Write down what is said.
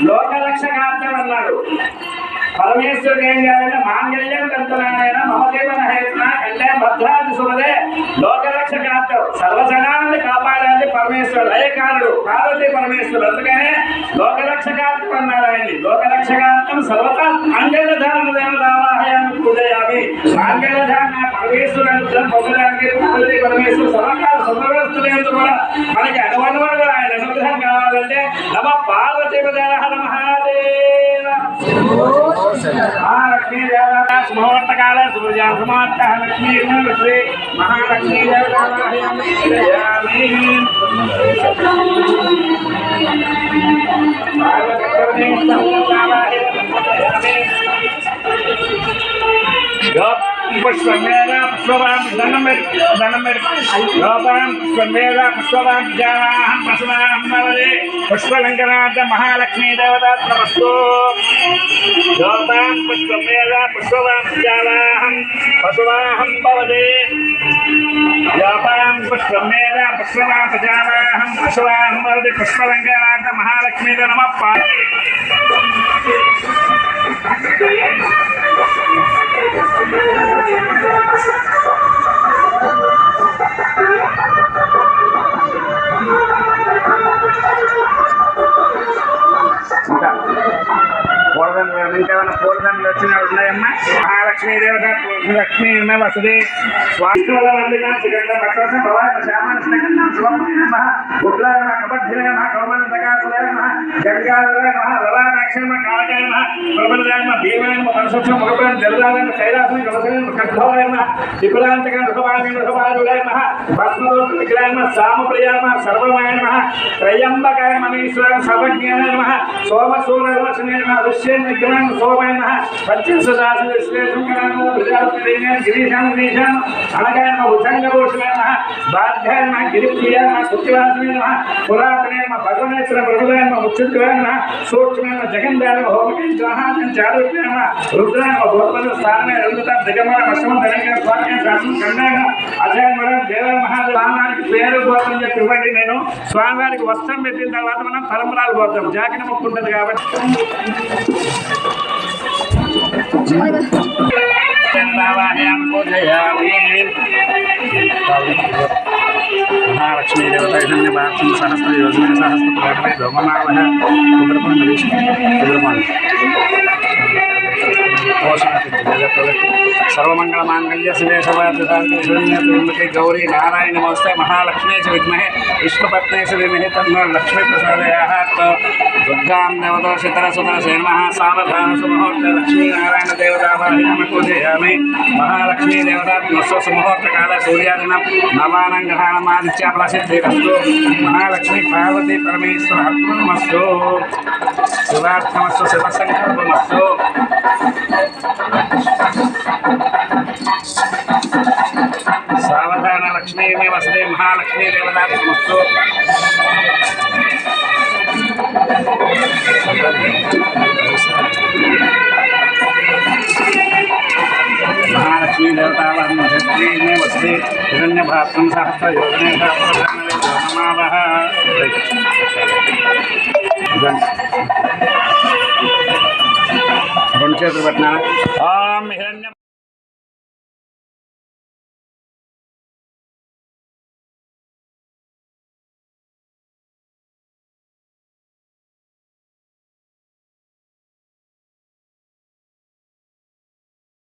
లోకరక్షకార్థం అన్నాడు. పరమేశ్వరుడు ఏం చేయాలంటే మాంగళ్యం తంతునాయన మమదేవన హేతున కంటే భద్రాది సుమదే లోకరక్షకార్థం సర్వజనాన్ని కాపాడాలి పరమేశ్వరుడు లయకారుడు పార్వతీ పరమేశ్వరుడు. అందుకనే లోకరక్షకార్థం అన్నారు ఆయన్ని. లోకరక్షకార్థం సర్వతా మాంగళ్యధారణ దేవతావాహయాన్ని పూజయామి. మాంగళ్యధారణ పరమేశ్వరుడు పొందడానికి పార్వతీ పరమేశ్వరుడు సర్వకాల సర్వవ్యవస్థలందు కూడా మనకి అనువనువుగా ఆయన అనుగ్రహం కావాలంటే నమ పార్వతీ హర మహాదేవ. महालक्ष्मी देवता मुहूर्त काल सूर्या समाप्त लक्ष्मी श्री महालक्ष्मी देवता पुष्पमेधा पुष्पवां धनमेधां पुष्पमेधा पुष्पवां जानाहं पशुनाहं भवते पुष्पलङ्कनाथ महालक्ष्मी देवता नमस्तु योगां पुष्पमेधा पुष्पवां जानाहं पशुनाहं भवते योगां पुष्पमेधा पुष्पवां जानाहं पशुनाहं भवते पुष्पलङ्कनाथ महालक्ष्मी नमः ఇంకేమైనా పూలదండలు వచ్చినవి ఉన్నాయమ్మా. మహాలక్ష్మీ దేవత లక్ష్మీ వసతి స్వాస్థ్యుల భక్తం భవాన్ శ్యామాన కబద్ధి కౌమనకాసుల గంగాధర లలాక్షమ కాళకాయ ప్రబలదాయ భీమాయ పరశుక్ష ముఖపం జలదాయ కైలాసం కవసం ఖడ్గోయ త్రిపురాంతక ఋషభాజులయ భస్మదోష విగ్రహ సామప్రియామ సర్వమాయ త్రయంబకాయ మనీశ్వర సర్వజ్ఞాన సోమసూరలోచనే ఋష్యేణ విగ్రహం సోమాయ పంచదాసు విశ్లేషం గిరీశాం గిరీశాం అనగాయ భుజంగభూషణ బాధ్యాయ గిరిప్రియ కుత్యవాసన పురాతనే భగవనేశ్వర ప్రభుదాయ ముచ్చుద్వాన సూక్ష్మ జగంధార హోమకేంద్రం చారుప్యామ రుద్రామ భూపద స్థానమే రంగుత దిగమర పశ్చిమ తెలంగాణ స్వామి శాసనం కన్నాడ అజయమర దేవ మహాదేవానికి పేరు గోత్రం చెప్పి ఇవ్వండి. నేను స్వామివారికి వస్త్రం పెట్టిన తర్వాత మనం తలంబరాలు పోతాం. జాకిన మొక్కు ఉంటుంది కాబట్టి महालक्ष्मी देवता भाषण सहस्त्र योजना सहस्त्र रोमनावह सर्वमंगलमांगल्य शिवे सर्वार्थसाधके गौरी नारायण नमस्ते महालक्ष्मी च विद्महे विष्णुपत्नी च धीमहि तन्नो लक्ष्मी प्रसादयात् दुर्गां देवता सितरसुतन नमः सावधान सुमुहूर्ते लक्ष्मी नारायण देवतावाहिनं पूजयामि महालक्ष्मी देवता सुमुहूर्त काल सूर्यादिनं नवानां ग्रहाणामादित्य प्रसिद्धिरस्तु महालक्ष्मी पार्वती परमेश्वर अर्पणमस्तु शिवार्थमस्तु शिवसङ्कल्पमस्तु सावधान लक्ष्मी में वसते महालक्ष्मी देवता नमस्तु महालक्ष्मी देवता में वसते हिरण्य भात्रम सहस्त्र योजने రెండు చేతులు పెట్టినా